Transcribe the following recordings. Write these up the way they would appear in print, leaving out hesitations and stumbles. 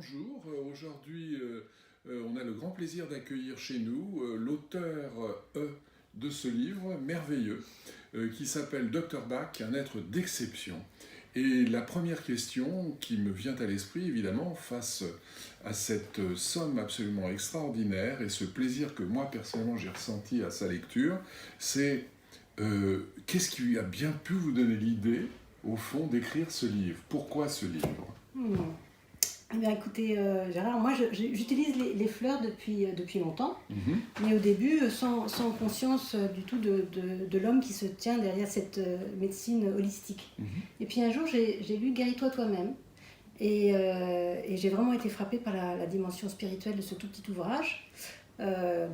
Bonjour, aujourd'hui on a le grand plaisir d'accueillir chez nous l'auteur de ce livre merveilleux qui s'appelle Dr Bach, un être d'exception. Et la première question qui me vient à l'esprit, évidemment, face à cette somme absolument extraordinaire et ce plaisir que moi personnellement j'ai ressenti à sa lecture, c'est qu'est-ce qui lui a bien pu vous donner l'idée, au fond, d'écrire ce livre? Pourquoi ce livre? Eh bien, écoutez, Gérard, moi j'utilise les fleurs depuis longtemps, mais au début sans conscience du tout de l'homme qui se tient derrière cette médecine holistique. Et puis un jour j'ai lu Guéris-toi toi-même, et j'ai vraiment été frappée par la dimension spirituelle de ce tout petit ouvrage,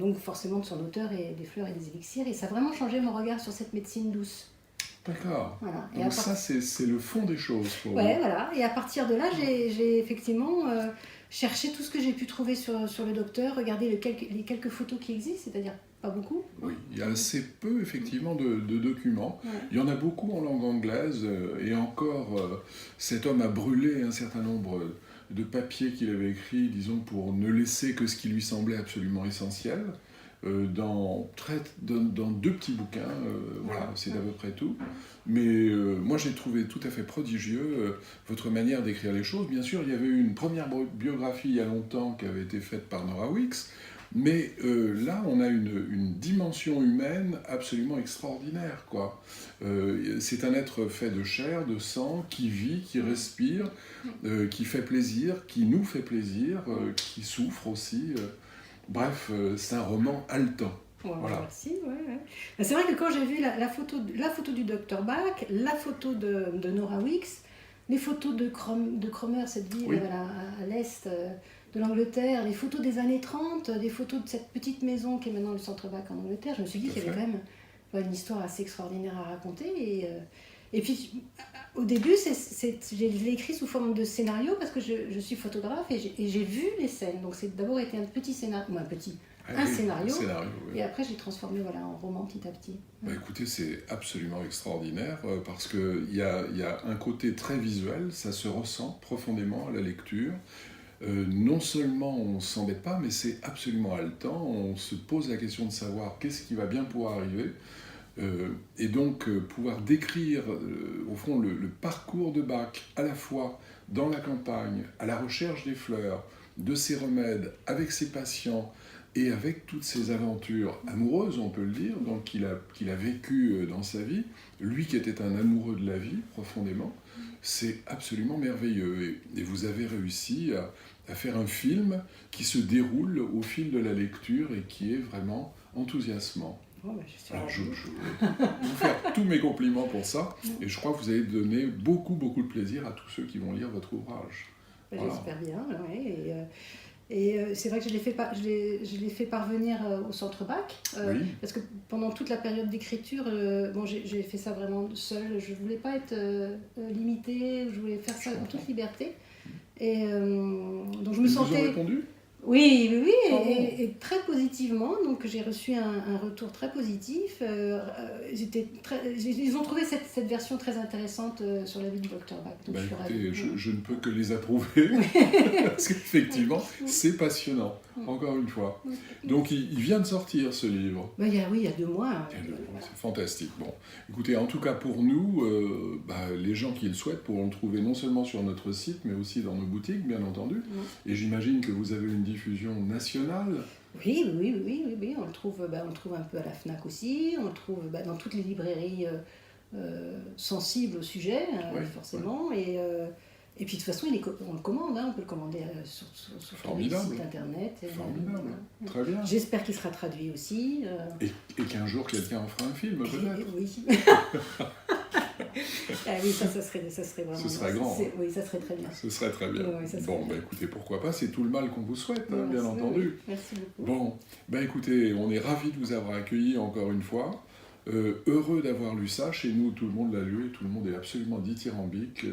donc forcément de son auteur et des fleurs et des élixirs, et ça a vraiment changé mon regard sur cette médecine douce. D'accord. Voilà. Donc ça, c'est le fond des choses pour vous. Ouais, voilà. Et à partir de là, j'ai effectivement cherché tout ce que j'ai pu trouver sur le docteur, regardé les quelques photos qui existent, c'est-à-dire pas beaucoup. Oui, il y a assez peu, effectivement, de documents. Ouais. Il y en a beaucoup en langue anglaise, et encore, cet homme a brûlé un certain nombre de papiers qu'il avait écrits, disons, pour ne laisser que ce qui lui semblait absolument essentiel. Dans deux petits bouquins, voilà, c'est à peu près tout. Mais moi, j'ai trouvé tout à fait prodigieux votre manière d'écrire les choses. Bien sûr, il y avait eu une première biographie il y a longtemps qui avait été faite par Nora Wicks, mais là, on a une dimension humaine absolument extraordinaire, quoi. C'est un être fait de chair, de sang, qui vit, qui respire, qui fait plaisir, qui nous fait plaisir, qui souffre aussi. Bref, c'est un roman haletant. Ouais, Voilà. Merci. Ouais. C'est vrai que quand j'ai vu la photo du Dr Bach, la photo de Nora Wicks, les photos de Cromer, cette ville Oui. à l'est de l'Angleterre, les photos des années 30, des photos de cette petite maison qui est maintenant le Centre Bach en Angleterre, je me suis dit qu'il y avait quand même une histoire assez extraordinaire à raconter. Et puis, au début, je l'ai écrit sous forme de scénario parce que je suis photographe et j'ai vu les scènes. Donc, c'est d'abord été un petit scénario, scénario. Oui. Et après, j'ai transformé en roman petit à petit. Bah, écoutez, c'est absolument extraordinaire parce qu'il y a un côté très visuel, ça se ressent profondément à la lecture. Non seulement on ne s'embête pas, mais c'est absolument haletant. On se pose la question de savoir qu'est-ce qui va bien pouvoir arriver. Et donc pouvoir décrire au fond le parcours de Bach à la fois dans la campagne, à la recherche des fleurs, de ses remèdes, avec ses patients et avec toutes ses aventures amoureuses, on peut le dire, donc qu'il a vécues dans sa vie, lui qui était un amoureux de la vie profondément, c'est absolument merveilleux. Et vous avez réussi à faire un film qui se déroule au fil de la lecture et qui est vraiment enthousiasmant. Alors, je vais vous faire tous mes compliments pour ça, et je crois que vous allez donner beaucoup de plaisir à tous ceux qui vont lire votre ouvrage. Voilà. J'espère bien, oui. Et c'est vrai que je l'ai fait parvenir au Centre Bach, parce que pendant toute la période d'écriture, j'ai fait ça vraiment seule, je ne voulais pas être limitée, je voulais faire ça en toute liberté. Et donc je me sentais... Ils vous ont répondu ? Oui, et très positivement. Donc j'ai reçu un retour très positif. Ils ont trouvé cette version très intéressante sur la vie du Dr Bach. Donc écoutez, je ne peux que les approuver, parce qu'effectivement, c'est passionnant, encore une fois. Donc il vient de sortir ce livre. Il y a 2 mois. C'est fantastique. Bon, écoutez, en tout cas pour nous, les gens qui le souhaitent pourront le trouver non seulement sur notre site, mais aussi dans nos boutiques, bien entendu. Et j'imagine que vous avez une diffusion nationale. Oui, on le trouve un peu à la FNAC aussi, on le trouve dans toutes les librairies sensibles au sujet, forcément. Et puis de toute façon, on le commande, on peut le commander sur tous les sites internet. Formidable, très bien. J'espère qu'il sera traduit aussi. Et qu'un jour quelqu'un en fera un film, peut-être. Oui. Oui, ça serait vraiment... Ce serait grand. Oui, ça serait très bien. Ce serait très bien. Oui, écoutez, pourquoi pas, c'est tout le mal qu'on vous souhaite, bien entendu. Oui. Merci beaucoup. Écoutez, on est ravis de vous avoir accueilli encore une fois. Heureux d'avoir lu ça. Chez nous, tout le monde l'a lu et tout le monde est absolument dithyrambique.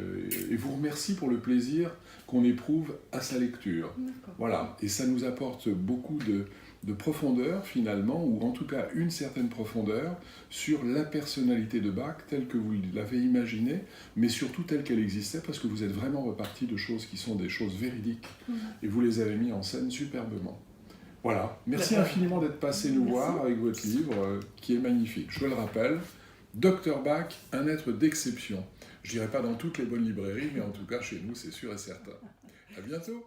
Et vous remercie pour le plaisir qu'on éprouve à sa lecture. Voilà. Et ça nous apporte beaucoup de profondeur, finalement, ou en tout cas une certaine profondeur, sur la personnalité de Bach, telle que vous l'avez imaginée, mais surtout telle qu'elle existait, parce que vous êtes vraiment reparti de choses qui sont des choses véridiques, et vous les avez mis en scène superbement. Voilà, merci infiniment d'être passé nous voir avec votre livre, qui est magnifique. Je le rappelle, Dr Bach, un être d'exception. Je dirais pas dans toutes les bonnes librairies, mais en tout cas chez nous, c'est sûr et certain. À bientôt.